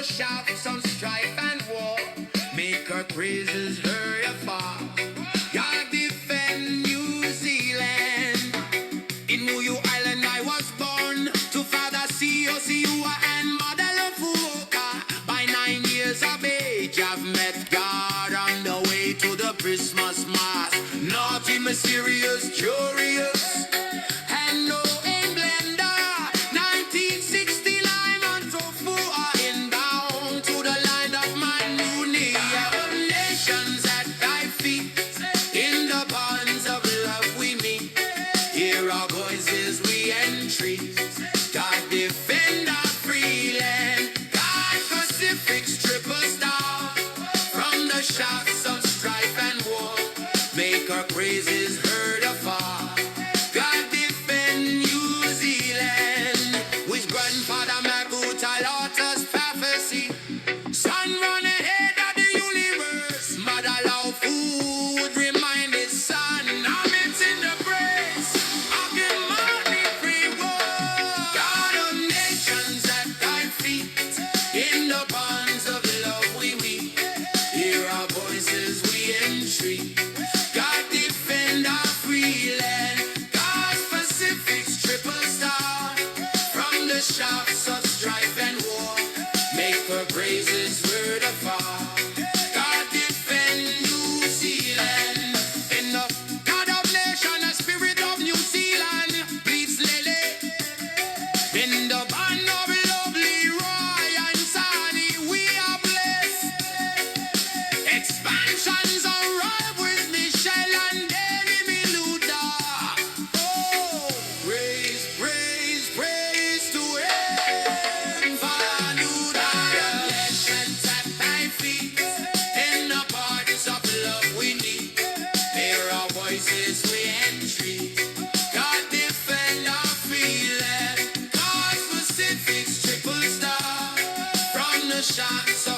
shouts of strife and war, make our praises heard afar. God defend New Zealand. In Muyu Island I was born, to father Siosiua and mother Lafuoka. By 9 years of age I've met God on the way to the Christmas Mass. Naughty, mysterious, curious, and no in blender. 1960 lime and tofu are inbound to the line of my new year. Nations at thy feet, in the bonds of love we meet. Hear our voices we entreat. God defend our free land. God Pacific's triple star. From the shouts of strife and war, make our praises heard afar. God defend New Zealand. Which grandfather Maguta taught us prophecy. Sun run ahead of the universe. Mother love food remind his son. I'm it in the praise of the mighty free world. God of nations at thy feet, in the bonds of love we meet. Hear our voices we entreat. God defend our free land. God's Pacific's triple star. From the shouts of strife and war, make her praises heard afar. God defend New Zealand. In the God of nation, the spirit of New Zealand bleeds Lily. In the band of lovely Roy and Sunny, we are blessed. Expansions arrive with Michelle and Danny Miluda. Oh, praise, praise, praise to him. Faluda. Nations at thy feet, in the parties of love we need. Hear our voices we entreat. God defend our free land. God Pacific's triple star. From the shots of